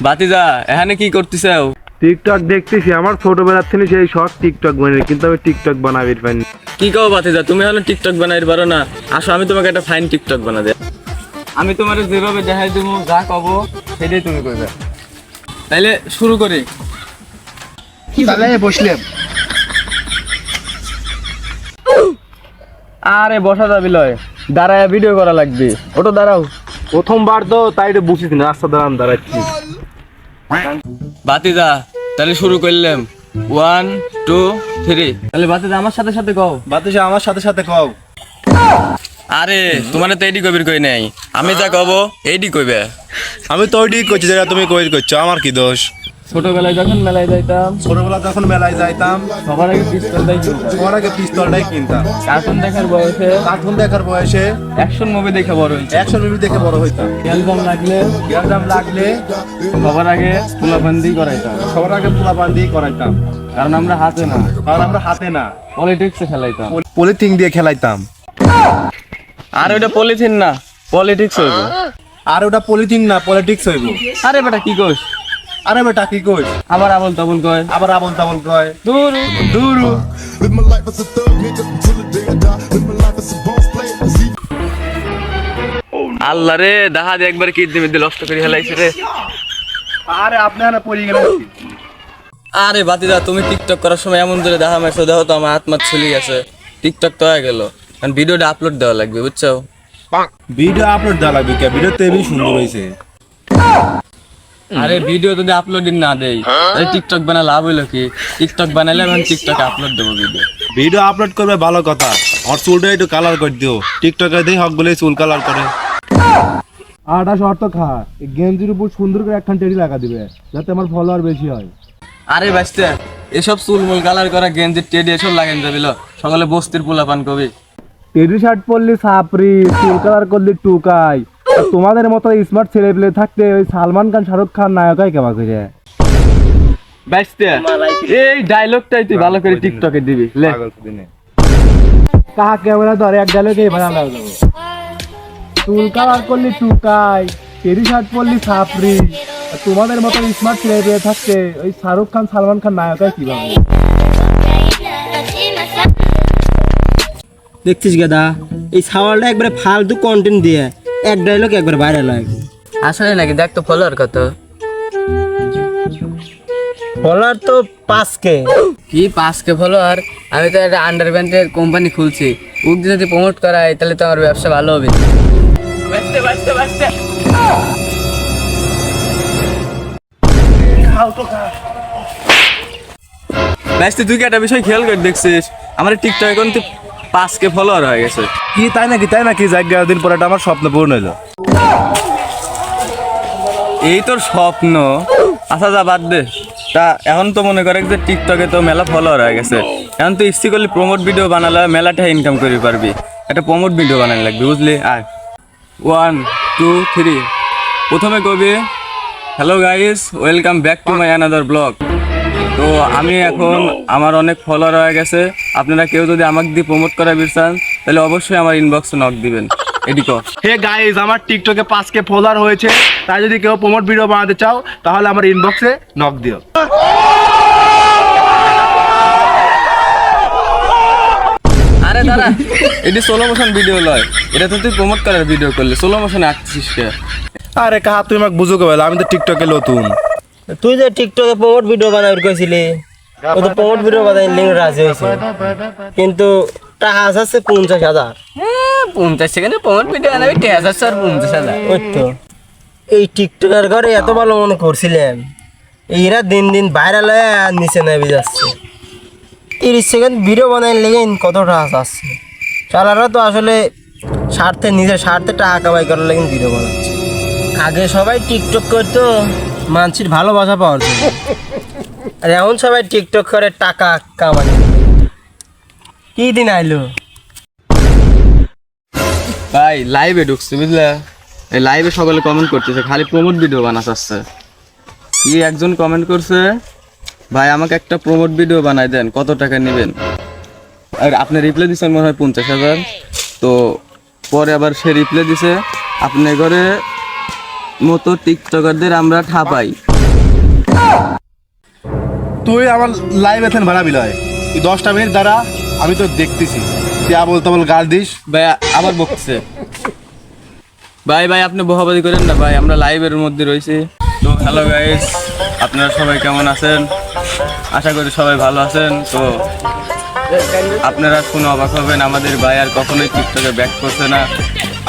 বাতিজা এখানে কি করতেছাও? টিকটক দেখতেছি, আমার ছোটবেলার থেকে সেই শখ টিকটক বানাই, কিন্তু আমি টিকটক বানাবি পাইনি। কি কও বাতিজা, তুমি হলো টিকটক বানাইতে পারো না? আসো আমি তোমাকে একটা ফাইন টিকটক বানা দেব। আমি তোমার যেভাবে দেখাই দেবো, যা কব সেটাই তুমি করবে। তাইলে শুরু করি। তাহলে বসলাম। আরে বসা যাবি লয়, দাঁড়ায় ভিডিও করা লাগবে। ওটা দাঁড়াও। প্রথমবার তো তাই এটা বুঝিস না, রাস্তা দাঁড়াচ্ছি। বাতিজা তাহলে শুরু করলাম। 1 2 3। তাহলে বাতিজা আমার সাথে সাথে কও। বাতিজা আমার সাথে সাথে কও। আরে তোমার তো এইডি কবির কই নাই, আমি যা কব এইডি কইবে। আমি তো ওইটাই করছি যেটা তুমি কই করছো, আমার কি দোষ? ছোটবেলায় যখন মেলায় যাইতাম, ছোটবেলা যখন মেলায় যাইতাম, সবার আগে পিস্তলটাই কিনতাম। সবার আগে পিস্তলটাই কিনতাম। কার্টুন দেখার বয়সে, কার্টুন দেখার বয়সে অ্যাকশন মুভি দেখে বড় হইছি। অ্যাকশন মুভি দেখে বড় হইতাম। গ্যালজাম লাগলে সবার আগে পোলাপান্দি করাইতাম। সবার আগে পোলাপান্দি করাইতাম, কারণ আমরা হাতে না, কারণ আমরা হাতে না, পলিটিক্সে খেলাইতাম। পলিথিন দিয়ে খেলাইতাম। আর ওটা পলিথিন না, পলিটিক্স হইব। আর ওটা পলিথিন না, পলিটিক্স হইব। আরে বেটা কি কইস? আরে বেটা কি কইস? আবার আবল তাবল কয়, আবার আবল তাবল কয়। দূর দূর। Live my life as a thug nigga till the day I die. Live my life as a boss player. আল্লাহ রে, দাহা দিয়ে একবার কিডনি মিডনি নষ্ট করে হেলাইছে রে। আরে আপনি না পড়ে গেলেন। আরে বাতিদা, তুমি টিকটক করার সময় এমন ধরে দেখা মারছো, দেখো তো আমার হাত মাত ছুলি গেছে। টিকটক তো হয়ে গেল, কারণ ভিডিওটা আপলোড দেওয়া লাগবে, বুঝছো? ভিডিও আপলোড দেওয়া লাগবে কে? ভিডিও তো হেবি সুন্দর হয়েছে। আরে ভিডিও যদি আপলোড না দেই তাহলে টিকটক বানা লাভ হইলো কি? টিকটক বানাইলে আমি টিকটকে আপলোড দেবো ভিডিও। ভিডিও আপলোড করবে ভালো কথা, আর চুলটা একটু কালার করে দিও। টিকটকে দেই হক বলে চুল কালার করে। আটা শর্ত খা, গেঞ্জির উপর সুন্দর করে একখান টেডি লাগা দিবে, যাতে আমার ফলোয়ার বেশি হয়। আরে বাস্তে, এসব চুলমুল কালার করা গেঞ্জি টেডি এসব লাগাই যাবিল, সকালে বস্তির পোলাপান কবি। টেডি শার্ট পরলি সাপরি, চুল কালার করলি টুকাই। আর তোমাদের মতো স্মার্ট ছেলে পেলে থাকতে ওই সালমান খান শাহরুখ খান নায়কাই কেমন করে? বাস্তে, এই ডায়লগটাই তুই ভালো করে টিকটকে দিবি লে। কাহা ক্যামেরা ধরে এক ডায়লগে বানানো যাবে। চুল কালার করলি টুকাই, টেডি শার্ট পরলি সাপরি। আর তোমাদের মতো স্মার্ট ছেলে পেলে থাকতে ওই শাহরুখ খান সালমান খান নায়কাই কিভাবে? দেখছিস গাদা, এই সাওয়ালটা একবারে ফালতু কন্টেন্ট দিয়ে এক ডায়লগ একবার ভাইরাল হয়। আসলে নাকি? দেখ তো ফলোয়ার কত। ফলোয়ার তো 5K। কি 5K ফলোয়ার? আমি তো একটা আন্ডারপ্যান্টের কোম্পানি খুলছি, ওকে যদি প্রমোট করাই তাহলে তো আমার ব্যবসা ভালো হবে। বাস্তে, তুই কি একটা বিষয় খেয়াল করে দেখছিস? আমার টিকটক এখন 5K ফলোয়ার হয়ে গেছে। কি তাই নাকি? তাই নাকি? জায়গা দিন পরে এটা আমার স্বপ্ন পূর্ণ হইলো। এই তোর স্বপ্ন? আচ্ছা যা বাদ দে। তা এখন তো মনে করে যে টিকটকে তো মেলা ফলোয়ার হয়ে গেছে, এখন তো ইচ্ছি করলে প্রমোট ভিডিও বানালে মেলাটা ইনকাম করে পারবি। একটা প্রমোট ভিডিও বানানো লাগবে, বুঝলি? আর 1 2 3 প্রথমে কবি, hello guys, welcome back to my another blog. তো আমি এখন, আমার অনেক ফলোয়ার হয়ে গেছে, আপনারা কেউ যদি আমাকে দিয়ে প্রমোট করাবি চান তাহলে অবশ্যই আমার ইনবক্সে নক দিবেন। এদিকে হে গাইস, আমার টিকটকে 5K ফলোয়ার হয়েছে, তাই যদি কেউ প্রমোট ভিডিও বানাতে চাও তাহলে আমার ইনবক্সে নক দিও। আরে দাঁড়া, এটি স্লো মোশন ভিডিও লয়, এটা তো তুই প্রমোট করার ভিডিও করলে, স্লো মোশনে আঁকছিস কে? আরে কাহা, তুই আমাকে বুঝো কেবল, আমি তো টিকটকে নতুন। তুই যে টিকটকে প্রমোট ভিডিও বানাবি কইছিলি, ও তো প্রমোট ভিডিও বানাই লিঙ্ক রাজি হয়েছে, কিন্তু টাকা আছে 50,000। 50 সেকেন্ডে প্রমোট ভিডিও বানাবি, 50,000 50,000? ওই তো এই টিকটকের ঘরে এত ভালো মনে করছিলাম, এরা দিন দিন ভাইরাল হয়ে আর নিচে নেমে যাচ্ছে। 30 সেকেন্ড ভিডিও বানাই লেগে কত টাকা আসছে। চালারা তো আসলে নিজের স্বার্থে টাকা কামাই করার লেগে ভিডিও বানাচ্ছে। আগে সবাই টিকটক করতো মানুষের ভালোবাসা পাওয়ার জন্য, আর এখন সবাই টিকটক করে টাকা কামাই। কি দিন আইলো ভাই, লাইভে ঢুকছি বুঝলা, এই লাইভে সকলে কমেন্ট করতেছে, খালি প্রমোট ভিডিও বানাচ্ছে। কি একজন কমেন্ট করছে, ভাই আমাকে একটা প্রমোট ভিডিও বানাই দেন, কত টাকা নেবেন? আর আপনি রিপ্লাই দিচ্ছেন মনে হয় 50,000। তো পরে আবার সে রিপ্লাই দিছে, আপনি ঘরে মতো টিকটকারদের আমরা ঠাপাই। তুই আমার লাইভ এথেন ভাড়াবি লয় এই 10টা মিনিট দ্বারা আমি তো দেখতেছি তুই আবল তাবল গাল দিস। ভাই আবার বকছে। ভাই ভাই আপনি বহাবাদি করেন না ভাই, আমরা লাইভের মধ্যে রয়েছি। তো হ্যালো গাইস, আপনারা সবাই কেমন আছেন? আশা করি সবাই ভালো আছেন। তো আপনারা শুনে অবাক হবেন, আমাদের ভাই আর কখনোই টিকটকে ব্যাক করছে না।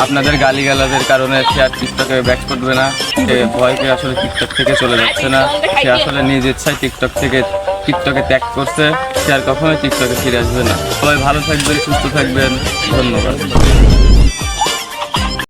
আপনাদের গালিগালাজের কারণে সে আর টিকটকে ব্যাক করবে না। সে ভয় পেয়ে আসলে টিকটক থেকে চলে যাচ্ছে না। সে আসলে নিজ ইচ্ছায় টিকটকে ত্যাগ করছে। সে আর কখনোই টিকটকে ফিরে আসবে না। সবাই ভালো থাকবেন, সুস্থ থাকবেন। ধন্যবাদ।